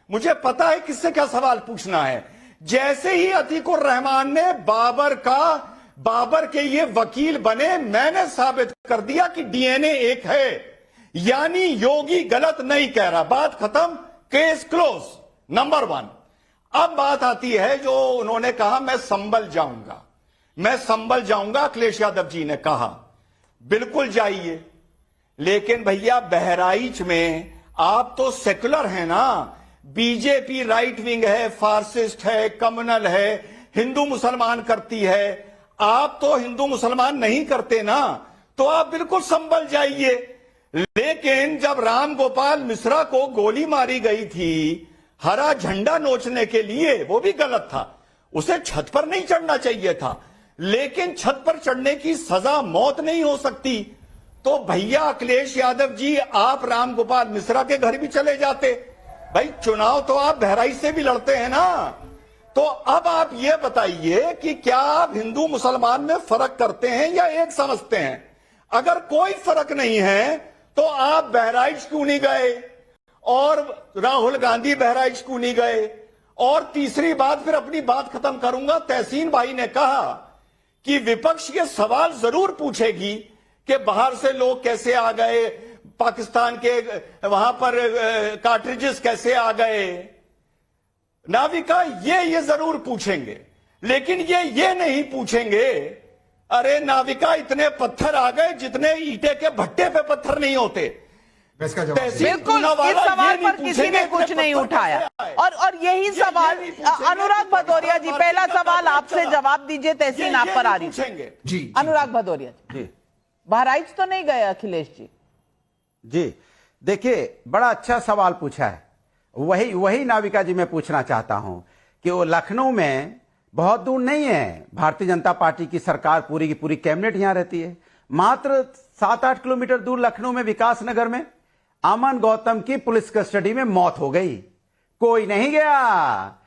मुझे पता है किससे क्या सवाल पूछना है। जैसे ही अतीकुर रहमान ने बाबर के ये वकील बने, मैंने साबित कर दिया कि डीएनए एक है, यानी योगी गलत नहीं कह रहा। बात खत्म, केस क्लोज, नंबर 1। अब बात आती है जो उन्होंने कहा मैं संभल जाऊंगा, अखिलेश यादव जी ने कहा बिल्कुल जाइए, लेकिन भैया बहराइच में आप तो सेकुलर हैं ना, बीजेपी राइट विंग है, फार्सिस्ट है, कम्युनल है, हिंदू मुसलमान करती है, आप तो हिंदू मुसलमान नहीं करते ना, तो आप बिल्कुल संभल जाइए। लेकिन जब राम गोपाल मिश्रा को गोली मारी गई थी हरा झंडा नोचने के लिए, वो भी गलत था, उसे छत पर नहीं चढ़ना चाहिए था, लेकिन छत पर चढ़ने की सजा मौत नहीं हो सकती। तो भैया अखिलेश यादव जी, आप राम गोपाल मिश्रा के घर भी चले जाते, भाई चुनाव तो आप बहराइच से भी लड़ते हैं ना। तो अब आप ये बताइए कि क्या आप हिंदू मुसलमान में फर्क करते हैं या एक समझते हैं? अगर कोई फर्क नहीं है तो आप बहराइच क्यों नहीं गए, और राहुल गांधी बहराइच क्यों नहीं गए? और तीसरी बात, फिर अपनी बात खत्म करूंगा, तहसीन भाई ने कहा कि विपक्ष ये सवाल जरूर पूछेगी कि बाहर से लोग कैसे आ गए, पाकिस्तान के वहां पर कार्ट्रिजेस कैसे आ गए, नाविका, ये जरूर पूछेंगे, लेकिन ये नहीं पूछेंगे अरे नाविका इतने पत्थर आ गए जितने ईटे के भट्टे पे पत्थर नहीं होते। बिल्कुल, इस सवाल पर किसी ने कुछ नहीं उठाया। और यही सवाल अनुराग भदौरिया जी, पहला सवाल आपसे जवाब दीजिए, तहसीन आप पर आ रही है जी। अनुराग भदौरिया जी, बहराइच तो नहीं गए अखिलेश जी? देखिए बड़ा अच्छा सवाल पूछा है। वही नाविका जी मैं पूछना चाहता हूं कि वो लखनऊ में बहुत दूर नहीं है, भारतीय जनता पार्टी की सरकार पूरी की पूरी कैबिनेट यहां रहती है, मात्र 7-8 किलोमीटर दूर लखनऊ में विकास नगर में अमन गौतम की पुलिस कस्टडी में मौत हो गई। कोई नहीं गया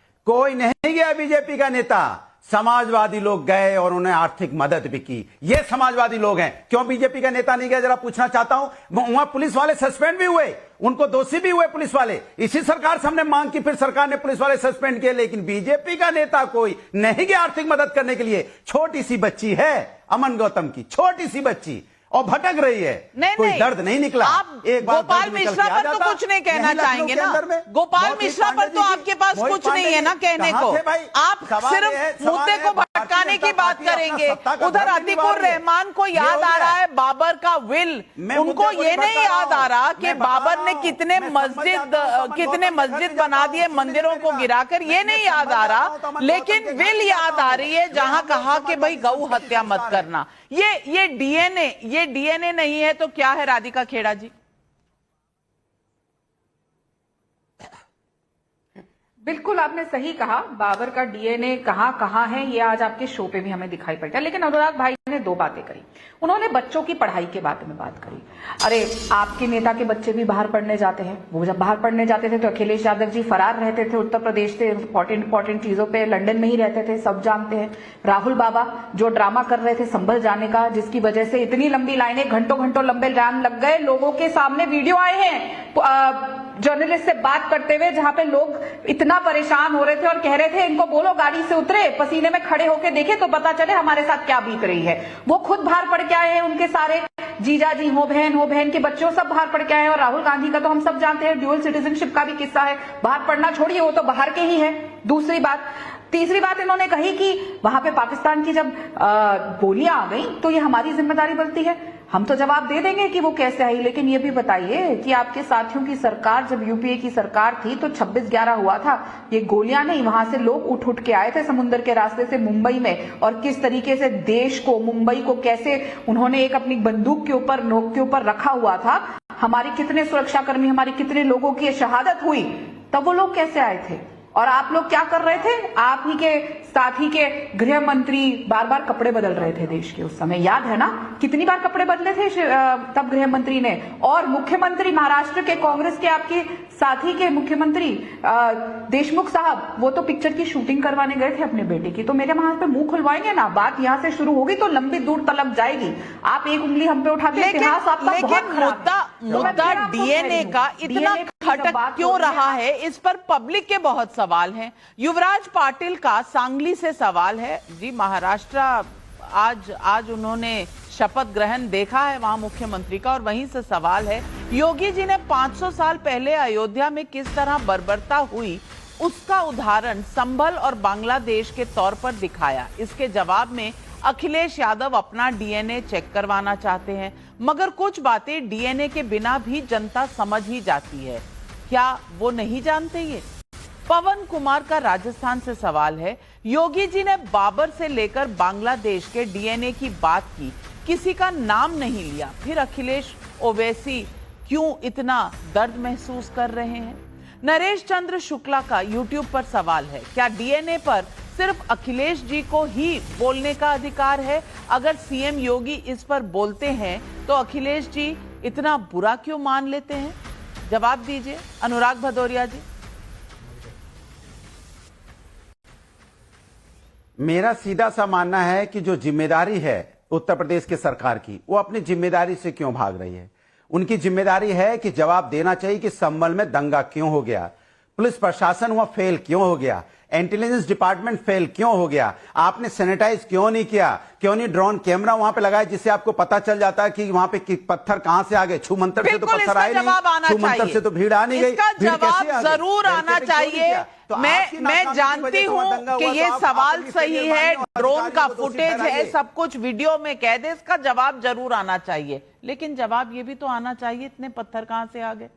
बीजेपी का नेता, समाजवादी लोग गए और उन्हें आर्थिक मदद भी की। ये समाजवादी लोग हैं। क्यों बीजेपी का नेता नहीं गया, जरा पूछना चाहता हूं। वहां पुलिस वाले सस्पेंड भी हुए, उनको दोषी भी हुए पुलिस वाले, इसी सरकार से हमने मांग की, फिर सरकार ने पुलिस वाले सस्पेंड किए, लेकिन बीजेपी का नेता कोई नहीं गया आर्थिक मदद करने के लिए। छोटी सी बच्ची है अमन गौतम की, छोटी सी बच्ची, और भटक रही है, कोई दर्द नहीं निकला। आप गोपाल मिश्रा पर तो कुछ नहीं कहना चाहेंगे ना? गोपाल मिश्रा पर तो आपके पास कुछ नहीं है ना कहने को, आप सिर्फ मुद्दे को भटकाने की बात करेंगे। उधर अतीकुर रहमान को याद आ रहा है बाबर का विल, उनको ये नहीं याद आ रहा कि बाबर ने कितने मस्जिद बना दिए मंदिरों को गिराकर, ये नहीं याद आ रहा, लेकिन विल याद आ रही है जहां कहा कि भाई गौ हत्या मत करना। ये डीएनए नहीं है तो क्या है राधिका खेड़ा जी? बिल्कुल आपने सही कहा, बाबर का डीएनए कहां है ये आज आपके शो पे भी हमें दिखाई पड़ता है। लेकिन अनुराग भाई ने 2 बातें करी। उन्होंने बच्चों की पढ़ाई के बारे में बात करी। अरे आपके नेता के बच्चे भी बाहर पढ़ने जाते हैं, वो जब बाहर पढ़ने जाते थे तो अखिलेश यादव जी फरार रहते थे उत्तर प्रदेश से, इंपॉर्टेंट चीजों पे लंदन में ही रहते थे, सब जानते हैं। राहुल बाबा जो ड्रामा कर रहे थे संभल जाने का, जिसकी वजह से इतनी लंबी लाइनें, घंटों लंबे लाइन लग गए, लोगों के सामने वीडियो आए हैं जर्नलिस्ट से बात करते हुए, जहां पे लोग इतना परेशान हो रहे थे और कह रहे थे इनको बोलो गाड़ी से उतरे, पसीने में खड़े होके देखे तो पता चले हमारे साथ क्या बीत रही है। वो खुद बाहर पढ़ के आए हैं, उनके सारे जीजा जी हो बहन के बच्चों सब बाहर पढ़ के आए हैं। और राहुल गांधी का तो हम सब जानते हैं ड्यूअल सिटीजनशिप का भी किस्सा है, बाहर पढ़ना छोड़िए, वो तो बाहर के ही है। तीसरी बात इन्होंने कही कि वहां पे पाकिस्तान की जब गोलियां आ गई तो ये हमारी जिम्मेदारी बनती है। हम तो जवाब दे देंगे कि वो कैसे आई, लेकिन ये भी बताइए कि आपके साथियों की सरकार, जब यूपीए की सरकार थी तो 26/11 हुआ था, ये गोलियां नहीं, वहां से लोग उठ के आए थे समुद्र के रास्ते से मुंबई में, और किस तरीके से देश को, मुंबई को कैसे उन्होंने एक अपनी बंदूक के ऊपर, नोक के ऊपर रखा हुआ था। हमारे कितने सुरक्षाकर्मी, हमारे कितने लोगों की शहादत हुई, तब वो लोग कैसे आए थे? और आप लोग क्या कर रहे थे? आप ही के साथी के गृह मंत्री बार कपड़े बदल रहे थे देश के, उस समय याद है ना कितनी बार कपड़े बदले थे तब गृह मंत्री ने। और मुख्यमंत्री महाराष्ट्र के कांग्रेस के आपके साथी के मुख्यमंत्री देशमुख साहब, वो तो पिक्चर की शूटिंग करवाने गए थे अपने बेटे की। तो मेरे वहां पे मुंह खुलवाएंगे ना, बात यहां से शुरू होगी तो लंबी दूर तलक जाएगी। आप एक उंगली हम पे उठाते, इतिहास आपका बहुत खराब है। मुद्दा डीएनए का इतना खटक क्यों रहा है, इस पर पब्लिक के बहुत सवाल हैं। युवराज पाटिल का सांगली से सवाल है जी। महाराष्ट्र आज उन्होंने शपथ ग्रहण देखा है वहां मुख्यमंत्री का, और वहीं से सवाल है, योगी जी ने 500 साल पहले अयोध्या में किस तरह बर्बरता हुई उसका उदाहरण संभल और बांग्लादेश के तौर पर दिखाया। इसके जवाब में अखिलेश यादव अपना डीएनए चेक करवाना चाहते हैं, मगर कुछ बातें डीएनए के बिना भी जनता समझ ही जाती है। क्या वो नहीं जानते ये? पवन कुमार का राजस्थान से सवाल है, योगी जी ने बाबर से लेकर बांग्लादेश के डीएनए की बात की, किसी का नाम नहीं लिया, फिर अखिलेश ओवैसी क्यों इतना दर्द महसूस कर रहे हैं? नरेश चंद्र शुक्ला का यूट्यूब पर सवाल है, क्या डीएनए पर सिर्फ अखिलेश जी को ही बोलने का अधिकार है? अगर सीएम योगी इस पर बोलते हैं तो अखिलेश जी इतना बुरा क्यों मान लेते हैं? जवाब दीजिए अनुराग भदौरिया जी। मेरा सीधा सा मानना है कि जो जिम्मेदारी है उत्तर प्रदेश की सरकार की, वो अपनी जिम्मेदारी से क्यों भाग रही है? उनकी जिम्मेदारी है कि जवाब देना चाहिए कि संभल में दंगा क्यों हो गया, पुलिस प्रशासन वहां फेल क्यों हो गया, इंटेलिजेंस डिपार्टमेंट फेल क्यों हो गया, आपने सैनिटाइज क्यों नहीं किया, क्यों नहीं ड्रोन कैमरा वहां पे लगाया जिससे आपको पता चल जाता है कि वहां पे पत्थर कहां से आ गए। छू मंतर से तो पत्थर आए नहीं, छू मंतर से तो भीड़ आ नहीं गई। इसका जवाब जरूर आना चाहिए। मैं जानती हूं कि ये सवाल सही है, ड्रोन का फुटेज है, सब कुछ वीडियो में कैद है, इसका जवाब जरूर आना चाहिए, लेकिन जवाब ये भी तो आना चाहिए इतने पत्थर कहां से आ गए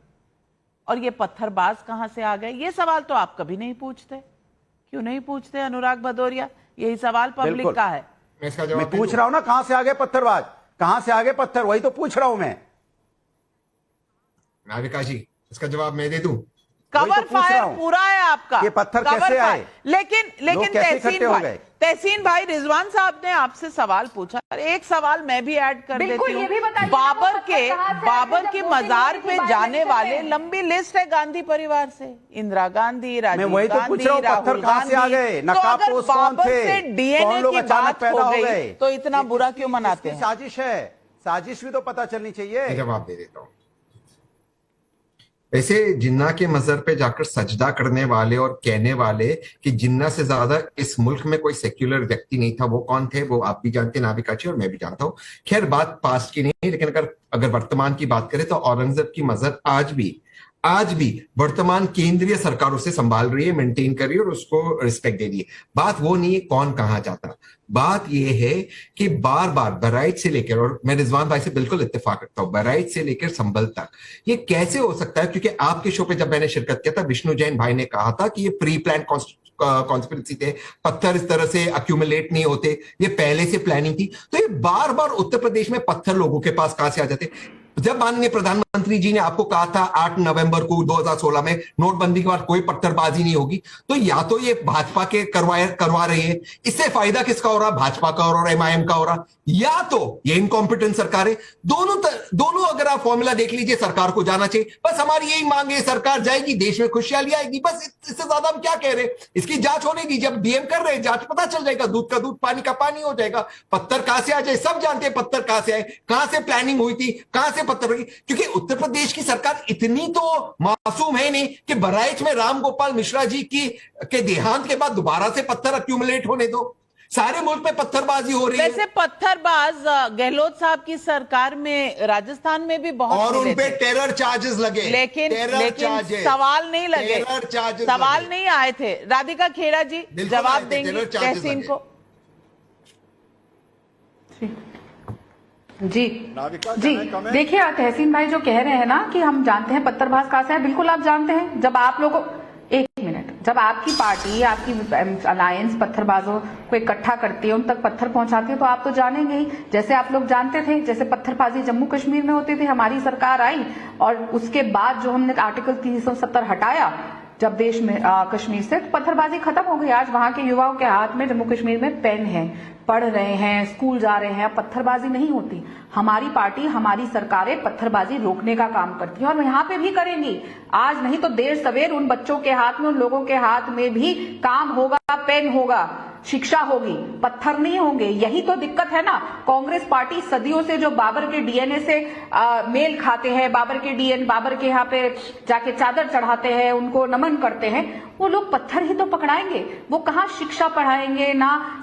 और ये पत्थरबाज कहां से आ गए। ये सवाल तो आप कभी नहीं पूछते, क्यों नहीं पूछते अनुराग भदौरिया? यही सवाल पब्लिक का है। मैं पूछ रहा हूं ना, कहां से आ गए पत्थरबाज, कहां से आ गए पत्थर, वही तो पूछ रहा हूं मैं। नाविका जी, इसका जवाब मैं दे दूं? कवर फायर पूरा है आपका। ये पत्थर कैसे आए? लेकिन तहसीन भाई रिजवान साहब ने आपसे सवाल पूछा, एक सवाल मैं भी ऐड कर देती हूँ। बाबर के मजार पे जाने वाले लंबी लिस्ट है गांधी परिवार से, इंदिरा गांधी, राजीव गांधी, राहुल गांधी। तो अगर बाबर से डीएनए की बात हो गई तो इतना बुरा क्यों मनाते हैं? साजिश है, साजिश भी तो पता चलनी चाहिए। जवाब दे देता हूँ। ऐसे जिन्ना के मजर पे जाकर सजदा करने वाले और कहने वाले कि जिन्ना से ज्यादा इस मुल्क में कोई सेक्युलर व्यक्ति नहीं था, वो कौन थे? वो आप भी जानते हैं, नाविका जी, और मैं भी जानता हूं। खैर, बात पास्ट की नहीं, लेकिन अगर वर्तमान की बात करें तो औरंगजेब की मजर आज भी वर्तमान केंद्रीय सरकार उसे संभाल रही है, मेंटेन कर रही है और उसको रिस्पेक्ट दे रही है। बात वो नहीं है कौन कहां जाता, बात यह है कि बार बार बहराइच से लेकर, और मैं रिजवान भाई से बिल्कुल इत्तेफाक रखता हूं, बहराइच से लेकर संभल तक ये कैसे हो सकता है? क्योंकि आपके शो पे जब मैंने शिरकत किया था, विष्णु जैन भाई ने कहा था कि ये प्री प्लान कॉन्स्पिरेसी थे, पत्थर इस तरह से अक्यूमुलेट नहीं होते, ये पहले से प्लानिंग थी। तो ये बार बार उत्तर प्रदेश में पत्थर लोगों के पास कहां से आ जाते? जब माननीय प्रधानमंत्री जी ने आपको कहा था 8 नवंबर को 2016 में नोटबंदी के बाद कोई पत्थरबाजी नहीं होगी, तो या तो ये भाजपा के करवा रही है, इससे फायदा किसका हो रहा? भाजपा का और एमआईएम का हो रहा, या तो ये इनकॉम्पिटेंट सरकार है। दोनों अगर आप फॉर्मूला देख लीजिए, सरकार को जाना चाहिए। बस हमारी यही मांग है, सरकार जाएगी, देश में खुशहाली आएगी, बस इससे ज्यादा हम क्या कह रहे हैं? इसकी जांच होने दीजिए। अब डीएम कर रहे हैं जांच, पता चल जाएगा, दूध का दूध पानी का पानी हो जाएगा। पत्थर कहां से आ जाए, सब जानते हैं पत्थर कहां से आए, कहां से प्लानिंग हुई थी, कहां से पत्थर रही। क्योंकि उत्तर प्रदेश की सरकार इतनी तो मासूम है नहीं कि बहराइच में राम गोपाल मिश्रा जी के देहांत के बाद दोबारा से पत्थर अक्यूमुलेट होने दो। सारे मुल्क में पत्थरबाजी हो रही है। वैसे पत्थरबाज गहलोत साहब की सरकार में राजस्थान में भी बहुत, और उन पे टेरर चार्जेस लगे, लेकिन सवाल नहीं लगे, सवाल नहीं आए थे। राधिका खेड़ा जी जवाब देंगे तहसीन को। जी देखिए, तहसीन भाई जो कह रहे हैं ना कि हम जानते हैं पत्थरबाज कहां से है, बिल्कुल आप जानते हैं। जब आप लोगों, एक मिनट, जब आपकी पार्टी, आपकी अलायंस पत्थरबाजों को इकट्ठा करती है, उन तक पत्थर पहुंचाती है, तो आप तो जानेंगे ही। जैसे आप लोग जानते थे, जैसे पत्थरबाजी जम्मू कश्मीर में होती थी, हमारी सरकार आई और उसके बाद जो हमने आर्टिकल 370 हटाया जब देश में कश्मीर से, तो पत्थरबाजी खत्म हो गई। आज वहां के युवाओं के हाथ में जम्मू कश्मीर में पेन है, पढ़ रहे हैं, स्कूल जा रहे हैं, पत्थरबाजी नहीं होती। हमारी पार्टी, हमारी सरकारें पत्थरबाजी रोकने का काम करती हैं और यहाँ पे भी करेंगी। आज नहीं तो देर सवेर उन बच्चों के हाथ में, उन लोगों के हाथ में भी काम होगा, पेन होगा। शिक्षा होगी, पत्थर नहीं होंगे। यही तो दिक्कत है ना। कांग्रेस पार्टी सदियों से जो बाबर के डीएनए से मेल खाते हैं, बाबर के यहाँ पे जाके चादर चढ़ाते हैं, उनको नमन करते हैं, वो लोग पत्थर ही तो पकड़ाएंगे। वो कहाँ शिक्षा पढ़ाएंगे ना